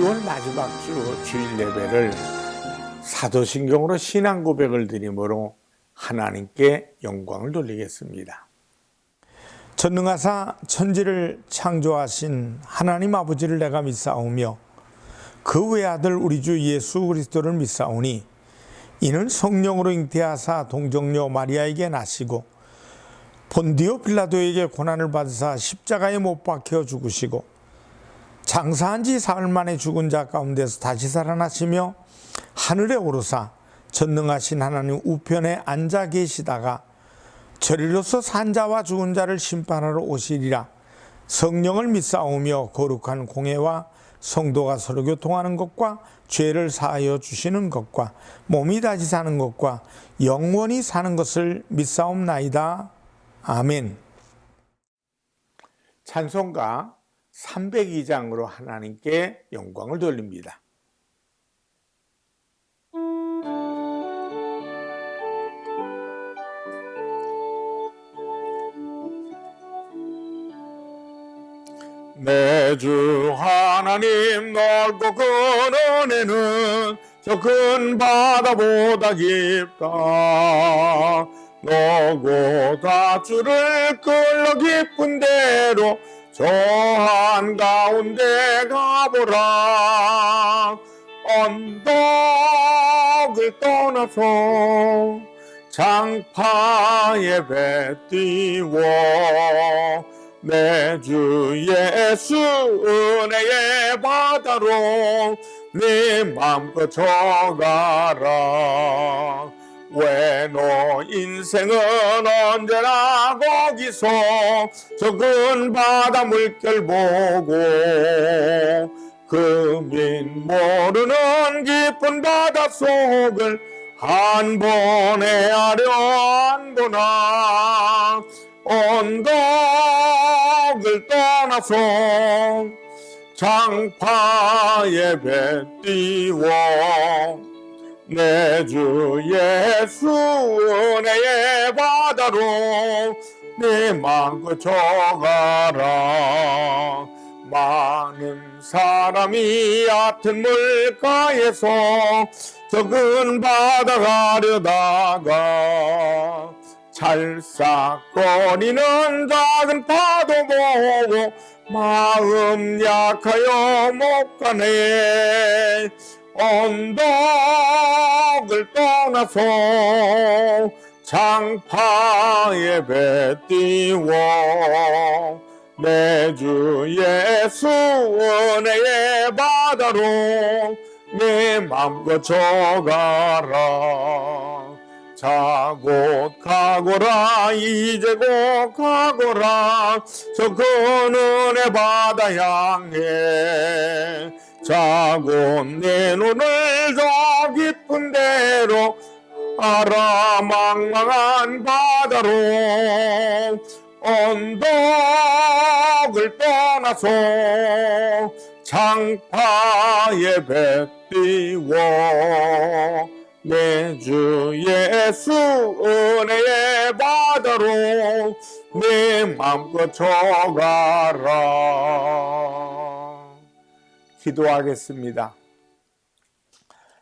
6월 마지막 주 주일 예배를 사도신경으로 신앙 고백을 드림으로 하나님께 영광을 돌리겠습니다. 전능하사 천지를 창조하신 하나님 아버지를 내가 믿사오며 그 외아들 우리 주 예수 그리스도를 믿사오니 이는 성령으로 잉태하사 동정녀 마리아에게 나시고 본디오 빌라도에게 고난을 받으사 십자가에 못 박혀 죽으시고 장사한 지 사흘 만에 죽은 자 가운데서 다시 살아나시며 하늘에 오르사 전능하신 하나님 우편에 앉아 계시다가 저리로서 산 자와 죽은 자를 심판하러 오시리라. 성령을 믿사오며 거룩한 공회와 성도가 서로 교통하는 것과 죄를 사하여 주시는 것과 몸이 다시 사는 것과 영원히 사는 것을 믿사옵나이다. 아멘. 찬송가 302장으로 하나님께 영광을 돌립니다. 내 주 하나님 넓고 큰 은혜는 저 큰 바다보다 깊다. 너고 다주를 끌러 깊은 대로 저 한가운데 가보라. 언덕을 떠나서 장파에 배 띄워 내 주 예수 은혜의 바다로 네 맘껏 저가라. 왜 너 인생은 언제나 거기서 저 큰 바다 물결 보고 그 민 모르는 깊은 바닷속을 한 번에 하려 한구나. 언덕을 떠나서 장파에 배 띄워 내 주 예수 은혜의 바다로 네 맘껏 저가라. 많은 사람이 얕은 물가에서 저 큰 바다 가려다가 찰싹거리는 작은 파도 보고 마음 약하여 못 가네. 언덕을 떠나서 장파에 배 띄워 내 주 예수 은혜의 바다로 네 맘껏 저가라. 자 곧 가거라 이제 곧 가거라 저 큰 은혜 바다 향해. 자 곧 내 눈을 저 깊은 데로 알아 망망한 바다로 언덕을 떠나서 장파에 배 띄워 내 주 예수 은혜의 바다로 내 맘껏 저가라. 기도하겠습니다.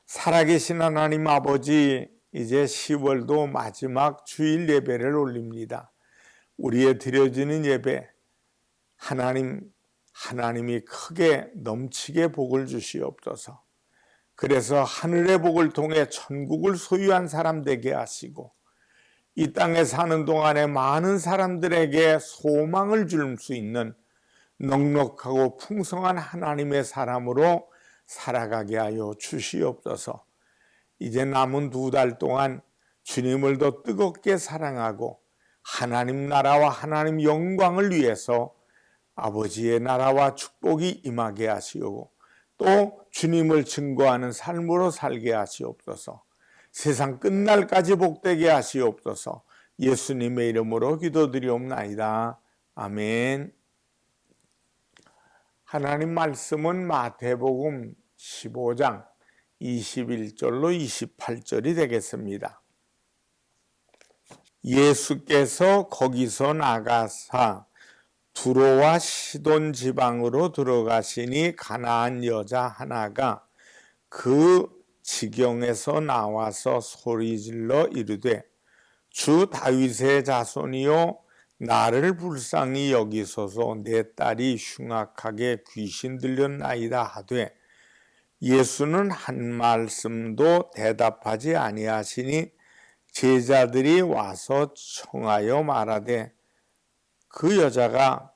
살아계신 하나님 아버지, 이제 10월도 마지막 주일 예배를 올립니다. 우리의 드려지는 예배 하나님이 크게 넘치게 복을 주시옵소서. 그래서 하늘의 복을 통해 천국을 소유한 사람 되게 하시고 이 땅에 사는 동안에 많은 사람들에게 소망을 줄 수 있는 넉넉하고 풍성한 하나님의 사람으로 살아가게 하여 주시옵소서. 이제 남은 2달 동안 주님을 더 뜨겁게 사랑하고 하나님 나라와 하나님 영광을 위해서 아버지의 나라와 축복이 임하게 하시고 또 주님을 증거하는 삶으로 살게 하시옵소서. 세상 끝날까지 복되게 하시옵소서. 예수님의 이름으로 기도드리옵나이다. 아멘. 하나님 말씀은 마태복음 15장 21절로 28절이 되겠습니다. 예수께서 거기서 나가사 두로와 시돈 지방으로 들어가시니 가나안 여자 하나가 그 지경에서 나와서 소리질러 이르되 주 다윗의 자손이요 나를 불쌍히 여기소서 내 딸이 흉악하게 귀신 들렸나이다 하되 예수는 한 말씀도 대답하지 아니하시니 제자들이 와서 청하여 말하되 그 여자가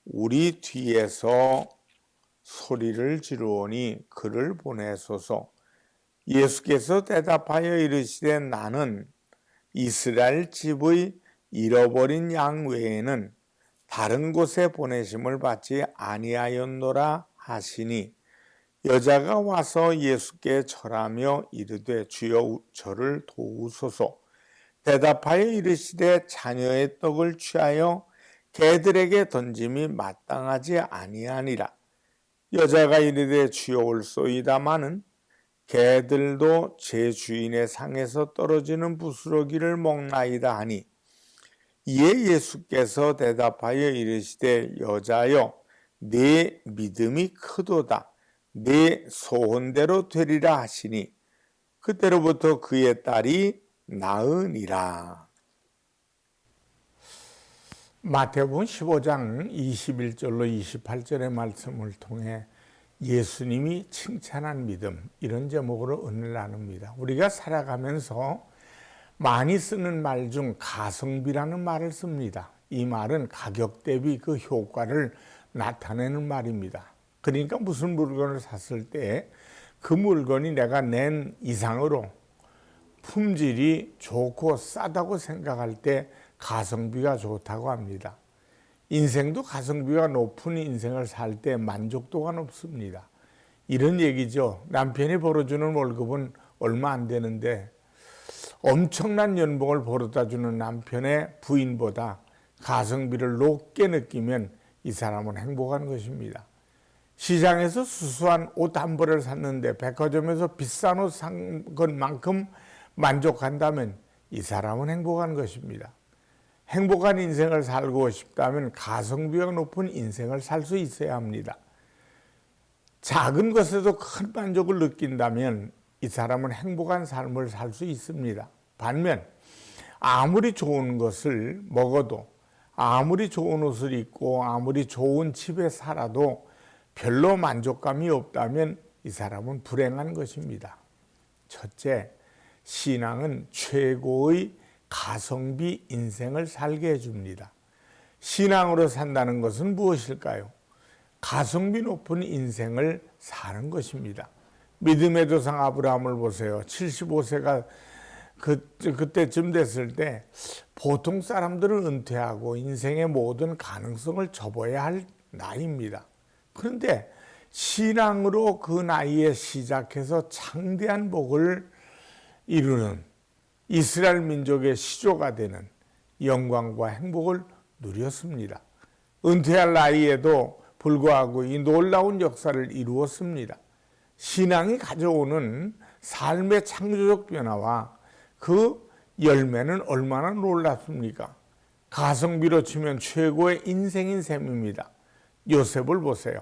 우리 뒤에서 소리를 지르오니 그를 보내소서. 예수께서 대답하여 이르시되 나는 이스라엘 집의 잃어버린 양 외에는 다른 곳에 보내심을 받지 아니하였노라 하시니 여자가 와서 예수께 절하며 이르되 주여 저를 도우소서. 대답하여 이르시되 자녀의 떡을 취하여 개들에게 던짐이 마땅하지 아니하니라. 여자가 이르되 주여 올소이다마는 개들도 제 주인의 상에서 떨어지는 부스러기를 먹나이다 하니 이에 예수께서 대답하여 이르시되 여자여 네 믿음이 크도다. 네 소원대로 되리라 하시니 그때로부터 그의 딸이 나으니라. 마태복음 15장 21절로 28절의 말씀을 통해 예수님이 칭찬한 믿음, 이런 제목으로 은혜를 나눕니다. 우리가 살아가면서 많이 쓰는 말 중 가성비라는 말을 씁니다. 이 말은 가격 대비 그 효과를 나타내는 말입니다. 그러니까 무슨 물건을 샀을 때 그 물건이 내가 낸 이상으로 품질이 좋고 싸다고 생각할 때 가성비가 좋다고 합니다. 인생도 가성비가 높은 인생을 살 때 만족도가 높습니다. 이런 얘기죠. 남편이 벌어주는 월급은 얼마 안 되는데 엄청난 연봉을 벌어다 주는 남편의 부인보다 가성비를 높게 느끼면 이 사람은 행복한 것입니다. 시장에서 수수한 옷 한 벌을 샀는데 백화점에서 비싼 옷 산 것만큼 만족한다면 이 사람은 행복한 것입니다. 행복한 인생을 살고 싶다면 가성비가 높은 인생을 살 수 있어야 합니다. 작은 것에도 큰 만족을 느낀다면 이 사람은 행복한 삶을 살 수 있습니다. 반면 아무리 좋은 것을 먹어도 아무리 좋은 옷을 입고 아무리 좋은 집에 살아도 별로 만족감이 없다면 이 사람은 불행한 것입니다. 첫째, 신앙은 최고의 가성비 인생을 살게 해줍니다. 신앙으로 산다는 것은 무엇일까요? 가성비 높은 인생을 사는 것입니다. 믿음의 조상 아브라함을 보세요. 75세가 그때쯤 됐을 때 보통 사람들은 은퇴하고 인생의 모든 가능성을 접어야 할 나이입니다. 그런데 신앙으로 그 나이에 시작해서 창대한 복을 이루는 이스라엘 민족의 시조가 되는 영광과 행복을 누렸습니다. 은퇴할 나이에도 불구하고 이 놀라운 역사를 이루었습니다. 신앙이 가져오는 삶의 창조적 변화와 그 열매는 얼마나 놀랍습니까? 가성비로 치면 최고의 인생인 셈입니다. 요셉을 보세요.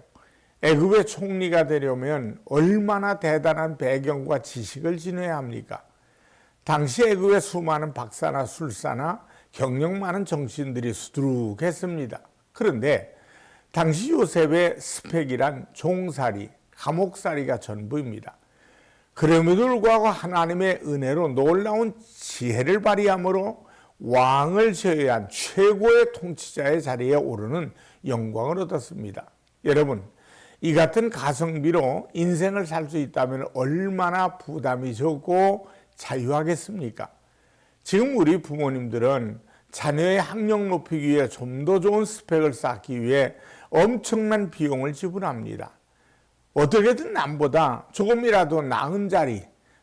애굽의 총리가 되려면 얼마나 대단한 배경과 지식을 지녀야 합니까? 당시 애굽의 수많은 박사나 술사나 경력 많은 정치인들이 수두룩했습니다. 그런데 당시 요셉의 스펙이란 종살이, 감옥살이가 전부입니다. 그럼에도 불구하고 하나님의 은혜로 놀라운 지혜를 발휘함으로 왕을 제외한 최고의 통치자의 자리에 오르는 영광을 얻었습니다. 여러분, 이 같은 가성비로 인생을 살 수 있다면 얼마나 부담이 적고 자유하겠습니까? 지금 우리 부모님들은 자녀의 학력 높이기 위해 좀 더 좋은 스펙을 쌓기 위해 엄청난 비용을 지불합니다. 어떻게든 남보다 조금이라도 나은 자리,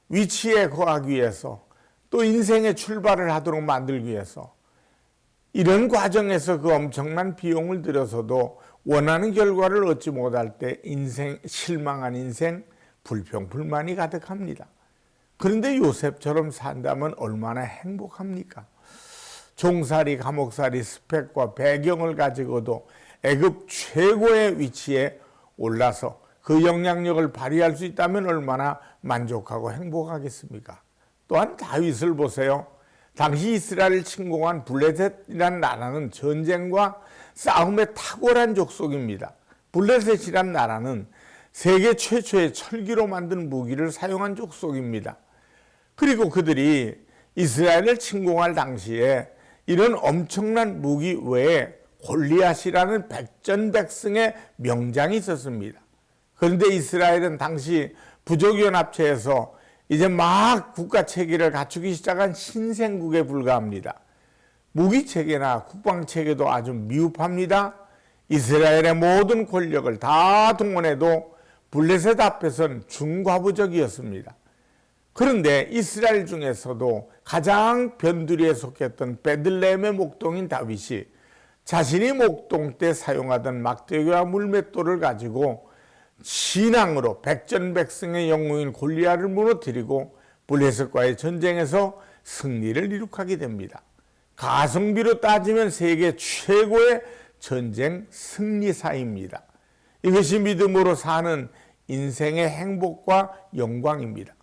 위치에 거하기 위해서 또 인생의 출발을 하도록 만들기 위해서 이런 과정에서 그 엄청난 비용을 들여서도 원하는 결과를 얻지 못할 때 실망한 인생, 불평, 불만이 가득합니다. 그런데 요셉처럼 산다면 얼마나 행복합니까? 종살이, 감옥살이, 스펙과 배경을 가지고도 애굽 최고의 위치에 올라서 그 영향력을 발휘할 수 있다면 얼마나 만족하고 행복하겠습니까? 또한 다윗을 보세요. 당시 이스라엘을 침공한 블레셋이란 나라는 전쟁과 싸움에 탁월한 족속입니다. 블레셋이란 나라는 세계 최초의 철기로 만든 무기를 사용한 족속입니다. 그리고 그들이 이스라엘을 침공할 당시에 이런 엄청난 무기 외에 골리앗이라는 백전백승의 명장이 있었습니다. 그런데 이스라엘은 당시 부족연합체에서 이제 막 국가체계를 갖추기 시작한 신생국에 불과합니다. 무기체계나 국방체계도 아주 미흡합니다. 이스라엘의 모든 권력을 다 동원해도 블레셋 앞에선 중과부적이었습니다. 그런데 이스라엘 중에서도 가장 변두리에 속했던 베들레헴의 목동인 다윗이 자신이 목동 때 사용하던 막대기와 물맷돌을 가지고 신앙으로 백전백승의 영웅인 골리앗을 무너뜨리고 블레셋과의 전쟁에서 승리를 이룩하게 됩니다. 가성비로 따지면 세계 최고의 전쟁 승리사입니다. 이것이 믿음으로 사는 인생의 행복과 영광입니다.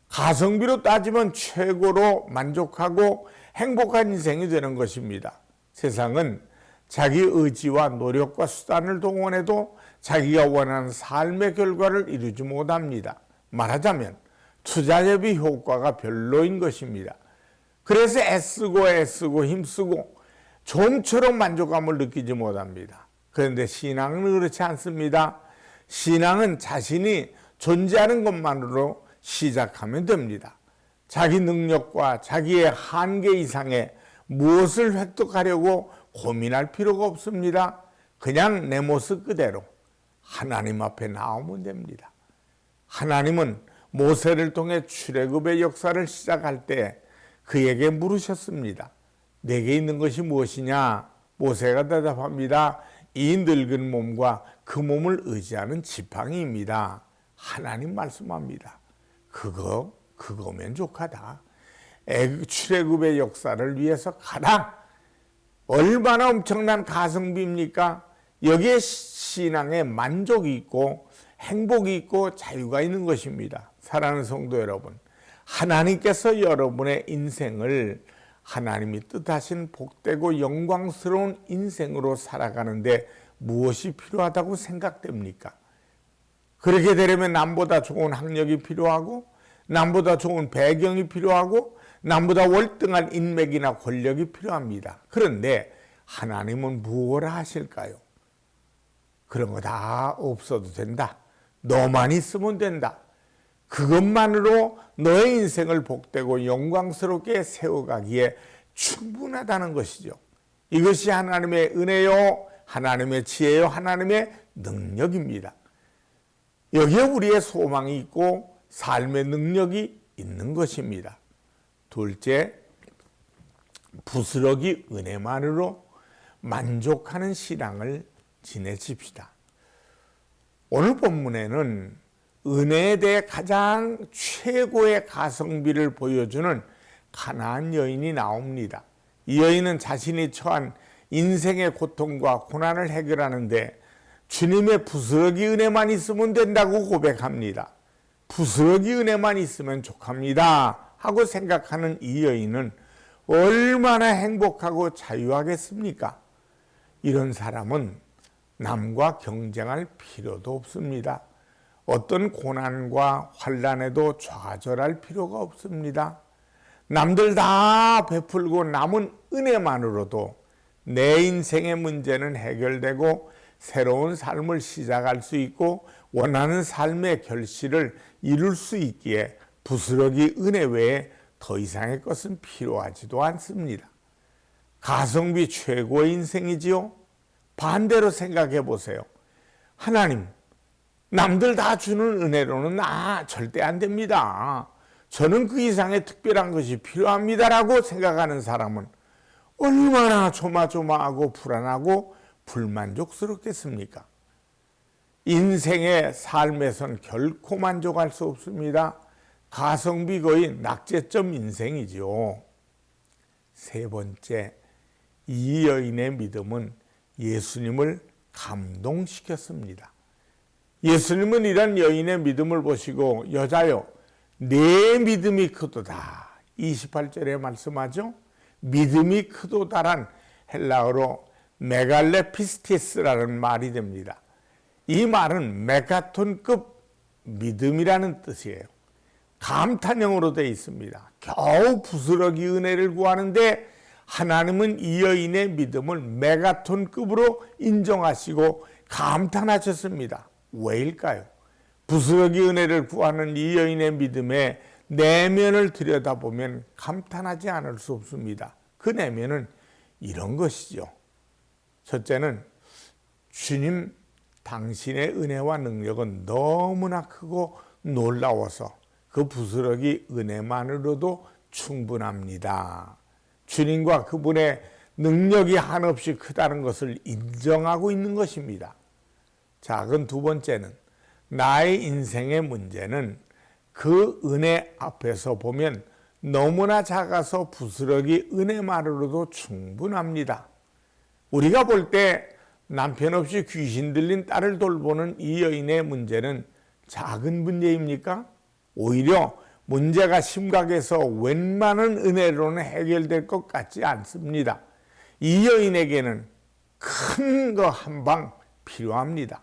가성비로 따지면 최고로 만족하고 행복한 인생이 되는 것입니다. 세상은 자기 의지와 노력과 수단을 동원해도 자기가 원하는 삶의 결과를 이루지 못합니다. 말하자면 투자 대비 효과가 별로인 것입니다. 그래서 애쓰고 힘쓰고 좀처럼 만족감을 느끼지 못합니다. 그런데 신앙은 그렇지 않습니다. 신앙은 자신이 존재하는 것만으로 시작하면 됩니다. 자기 능력과 자기의 한계 이상의 무엇을 획득하려고 고민할 필요가 없습니다. 그냥 내 모습 그대로 하나님 앞에 나오면 됩니다. 하나님은 모세를 통해 출애굽의 역사를 시작할 때 그에게 물으셨습니다. 내게 있는 것이 무엇이냐? 모세가 대답합니다. 이 늙은 몸과 그 몸을 의지하는 지팡이입니다. 하나님 말씀합니다. 그거면 족하다. 출애굽의 역사를 위해서 가라. 얼마나 엄청난 가성비입니까? 여기에 신앙에 만족이 있고 행복이 있고 자유가 있는 것입니다. 사랑하는 성도 여러분, 하나님께서 여러분의 인생을 하나님이 뜻하신 복되고 영광스러운 인생으로 살아가는데 무엇이 필요하다고 생각됩니까? 그렇게 되려면 남보다 좋은 학력이 필요하고 남보다 좋은 배경이 필요하고 남보다 월등한 인맥이나 권력이 필요합니다. 그런데 하나님은 무엇을 하실까요? 그런 거 다 없어도 된다. 너만 있으면 된다. 그것만으로 너의 인생을 복되고 영광스럽게 세워가기에 충분하다는 것이죠. 이것이 하나님의 은혜요, 하나님의 지혜요, 하나님의 능력입니다. 여기에 우리의 소망이 있고 삶의 능력이 있는 것입니다. 둘째, 부스러기 은혜만으로 만족하는 신앙을 지내십시다. 오늘 본문에는 은혜에 대해 가장 최고의 가성비를 보여주는 가나안 여인이 나옵니다. 이 여인은 자신이 처한 인생의 고통과 고난을 해결하는데 주님의 부스러기 은혜만 있으면 된다고 고백합니다. 부스러기 은혜만 있으면 족합니다 하고 생각하는 이 여인은 얼마나 행복하고 자유하겠습니까? 이런 사람은 남과 경쟁할 필요도 없습니다. 어떤 고난과 환난에도 좌절할 필요가 없습니다. 남들 다 베풀고 남은 은혜만으로도 내 인생의 문제는 해결되고 새로운 삶을 시작할 수 있고 원하는 삶의 결실을 이룰 수 있기에 부스러기 은혜 외에 더 이상의 것은 필요하지도 않습니다. 가성비 최고의 인생이지요? 반대로 생각해 보세요. 하나님, 남들 다 주는 은혜로는 절대 안 됩니다. 저는 그 이상의 특별한 것이 필요합니다라고 생각하는 사람은 얼마나 조마조마하고 불안하고 불만족스럽겠습니까? 인생의 삶에선 결코 만족할 수 없습니다. 가성비 거의 낙제점 인생이지요. 세 번째, 이 여인의 믿음은 예수님을 감동시켰습니다. 예수님은 이런 여인의 믿음을 보시고 여자여 내 믿음이 크도다 28절에 말씀하죠. 믿음이 크도다란 헬라어로 메갈레피스티스라는 말이 됩니다. 이 말은 메가톤급 믿음이라는 뜻이에요. 감탄형으로 되어 있습니다. 겨우 부스러기 은혜를 구하는데 하나님은 이 여인의 믿음을 메가톤급으로 인정하시고 감탄하셨습니다. 왜일까요? 부스러기 은혜를 구하는 이 여인의 믿음의 내면을 들여다보면 감탄하지 않을 수 없습니다. 그 내면은 이런 것이죠. 첫째는 주님 당신의 은혜와 능력은 너무나 크고 놀라워서 그 부스러기 은혜만으로도 충분합니다. 주님과 그분의 능력이 한없이 크다는 것을 인정하고 있는 것입니다. 작은 두 번째는 나의 인생의 문제는 그 은혜 앞에서 보면 너무나 작아서 부스러기 은혜만으로도 충분합니다. 우리가 볼 때 남편 없이 귀신 들린 딸을 돌보는 이 여인의 문제는 작은 문제입니까? 오히려 문제가 심각해서 웬만한 은혜로는 해결될 것 같지 않습니다. 이 여인에게는 큰 거 한 방 필요합니다.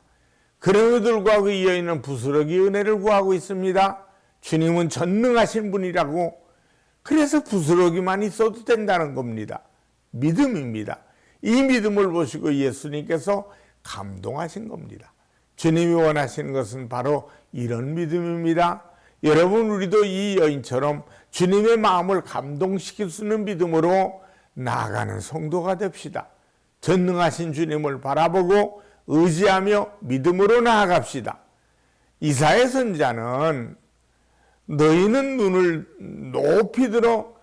그럼에도 불구하고 이 여인은 부스러기 은혜를 구하고 있습니다. 주님은 전능하신 분이라고, 그래서 부스러기만 있어도 된다는 겁니다. 믿음입니다. 이 믿음을 보시고 예수님께서 감동하신 겁니다. 주님이 원하시는 것은 바로 이런 믿음입니다. 여러분, 우리도 이 여인처럼 주님의 마음을 감동시킬 수 있는 믿음으로 나아가는 성도가 됩시다. 전능하신 주님을 바라보고 의지하며 믿음으로 나아갑시다. 이사야 선지자는 너희는 눈을 높이 들어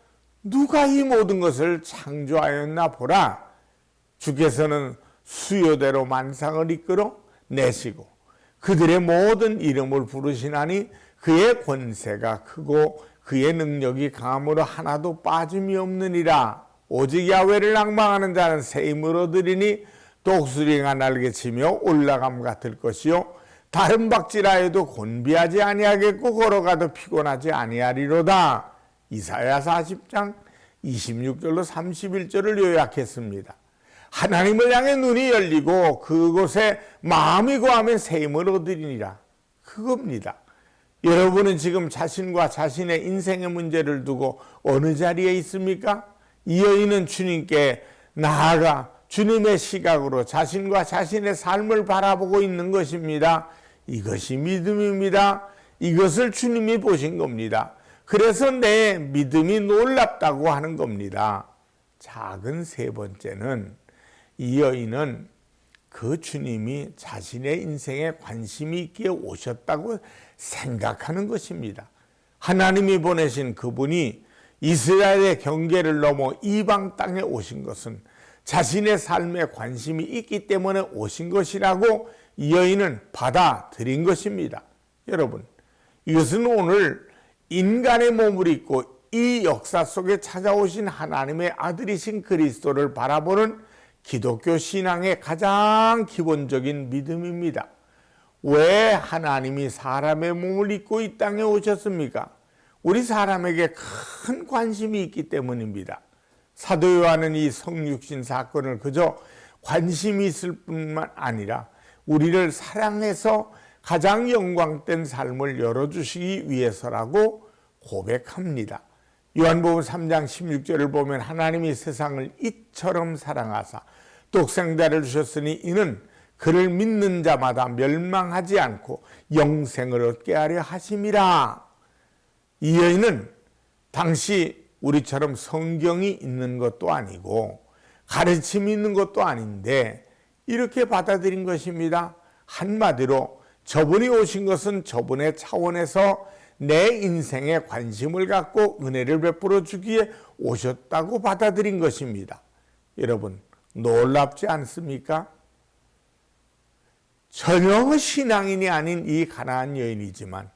누가 이 모든 것을 창조하였나 보라. 주께서는 수요대로 만상을 이끌어 내시고 그들의 모든 이름을 부르시나니 그의 권세가 크고 그의 능력이 강함으로 하나도 빠짐이 없느니라. 오직 야훼를 앙망하는 자는 새 힘을 얻으리니 독수리가 날개치며 올라감 같을 것이요 다른 박질하여도 곤비하지 아니하겠고 걸어가도 피곤하지 아니하리로다. 이사야 40장 26절로 31절을 요약했습니다. 하나님을 향해 눈이 열리고 그곳에 마음이 고하면 새 힘을 얻으리니라. 그겁니다. 여러분은 지금 자신과 자신의 인생의 문제를 두고 어느 자리에 있습니까? 이 여인은 주님께 나아가 주님의 시각으로 자신과 자신의 삶을 바라보고 있는 것입니다. 이것이 믿음입니다. 이것을 주님이 보신 겁니다. 그래서 내 믿음이 놀랍다고 하는 겁니다. 작은 세 번째는 이 여인은 그 주님이 자신의 인생에 관심이 있기에 오셨다고 생각하는 것입니다. 하나님이 보내신 그분이 이스라엘의 경계를 넘어 이방 땅에 오신 것은 자신의 삶에 관심이 있기 때문에 오신 것이라고 이 여인은 받아들인 것입니다. 여러분, 이것은 오늘 인간의 몸을 입고 이 역사 속에 찾아오신 하나님의 아들이신 그리스도를 바라보는 기독교 신앙의 가장 기본적인 믿음입니다. 왜 하나님이 사람의 몸을 입고 이 땅에 오셨습니까? 우리 사람에게 큰 관심이 있기 때문입니다. 사도 요한은 이 성육신 사건을 그저 관심이 있을 뿐만 아니라 우리를 사랑해서 가장 영광된 삶을 열어주시기 위해서라고 고백합니다. 요한복음 3장 16절을 보면 하나님이 세상을 이처럼 사랑하사 독생자를 주셨으니 이는 그를 믿는 자마다 멸망하지 않고 영생을 얻게 하려 하심이라. 이 여인은 당시 우리처럼 성경이 있는 것도 아니고 가르침이 있는 것도 아닌데 이렇게 받아들인 것입니다. 한마디로 저분이 오신 것은 저분의 차원에서 내 인생에 관심을 갖고 은혜를 베풀어 주기에 오셨다고 받아들인 것입니다. 여러분, 놀랍지 않습니까? 전혀 신앙인이 아닌 이 가나안 여인이지만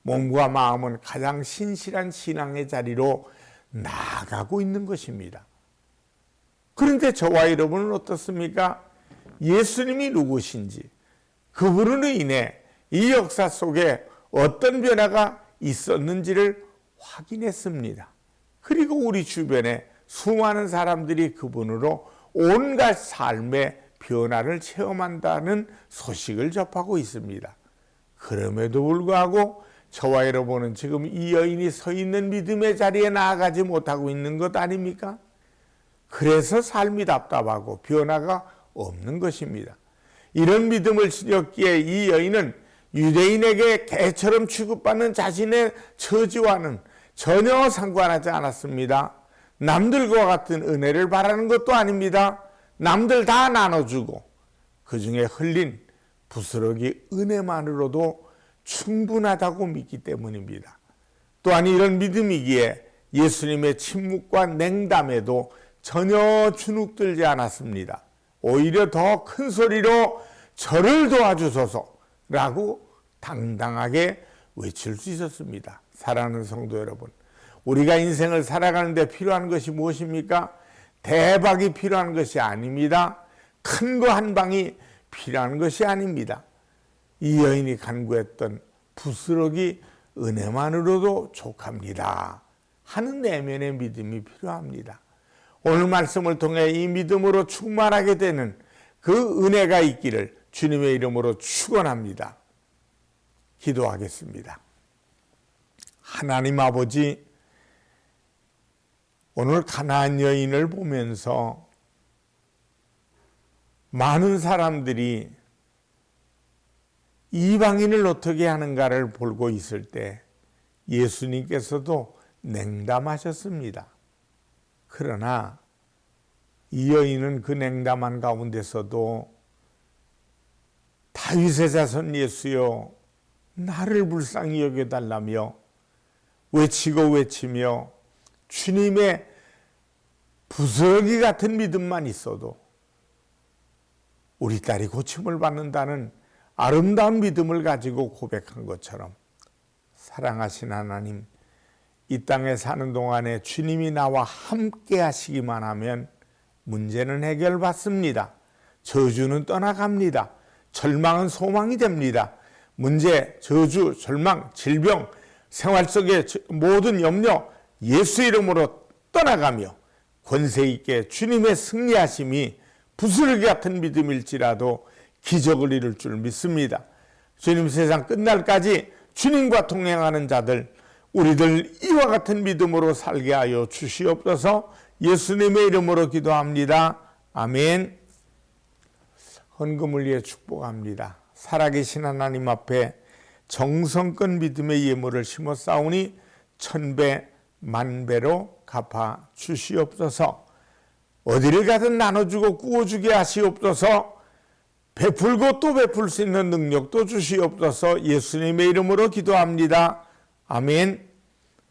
몸과 마음은 가장 신실한 신앙의 자리로 나아가고 있는 것입니다. 그런데 저와 여러분은 어떻습니까? 예수님이 누구신지, 그분으로 인해 이 역사 속에 어떤 변화가 있었는지를 확인했습니다. 그리고 우리 주변에 수많은 사람들이 그분으로 온갖 삶의 변화를 체험한다는 소식을 접하고 있습니다. 그럼에도 불구하고 저와 여러분은 지금 이 여인이 서 있는 믿음의 자리에 나아가지 못하고 있는 것 아닙니까? 그래서 삶이 답답하고 변화가 없는 것입니다. 이런 믿음을 지녔기에 이 여인은 유대인에게 개처럼 취급받는 자신의 처지와는 전혀 상관하지 않았습니다. 남들과 같은 은혜를 바라는 것도 아닙니다. 남들 다 나눠주고 그 중에 흘린 부스러기 은혜만으로도 충분하다고 믿기 때문입니다. 또한 이런 믿음이기에 예수님의 침묵과 냉담에도 전혀 주눅들지 않았습니다. 오히려 더 큰 소리로 저를 도와주소서라고 당당하게 외칠 수 있었습니다. 사랑하는 성도 여러분, 우리가 인생을 살아가는 데 필요한 것이 무엇입니까? 대박이 필요한 것이 아닙니다. 큰 거 한 방이 필요한 것이 아닙니다. 이 여인이 간구했던 부스러기 은혜만으로도 족합니다 하는 내면의 믿음이 필요합니다. 오늘 말씀을 통해 이 믿음으로 충만하게 되는 그 은혜가 있기를 주님의 이름으로 축원합니다. 기도하겠습니다. 하나님 아버지, 오늘 가나안 여인을 보면서 많은 사람들이 이방인을 어떻게 하는가를 보고 있을 때 예수님께서도 냉담하셨습니다. 그러나 이 여인은 그 냉담한 가운데서도 다윗의 자손 예수여 나를 불쌍히 여겨달라며 외치며 주님의 부스러기 같은 믿음만 있어도 우리 딸이 고침을 받는다는 아름다운 믿음을 가지고 고백한 것처럼 사랑하신 하나님, 이 땅에 사는 동안에 주님이 나와 함께 하시기만 하면 문제는 해결받습니다. 저주는 떠나갑니다. 절망은 소망이 됩니다. 문제, 저주, 절망, 질병, 생활 속의 모든 염려 예수 이름으로 떠나가며 권세 있게 주님의 승리하심이 부스러기 같은 믿음일지라도 기적을 이룰 줄 믿습니다. 주님, 세상 끝날까지 주님과 동행하는 자들, 우리들 이와 같은 믿음으로 살게 하여 주시옵소서. 예수님의 이름으로 기도합니다. 아멘. 헌금을 위해 축복합니다. 살아계신 하나님 앞에 정성껏 믿음의 예물을 심어 싸우니 1000배 만배로 갚아 주시옵소서. 어디를 가든 나눠주고 구워주게 하시옵소서. 베풀고 또 베풀 수 있는 능력도 주시옵소서. 예수님의 이름으로 기도합니다. 아멘.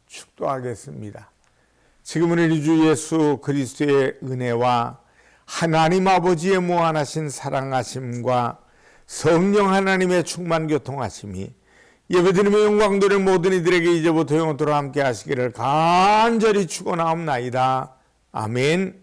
축도하겠습니다. 지금은 우리 주 예수 그리스도의 은혜와 하나님 아버지의 무한하신 사랑하심과 성령 하나님의 충만 교통하심이 예배드리며 영광들을 모든 이들에게 이제부터 영원토록 함께 하시기를 간절히 축원하옵나이다. 아멘.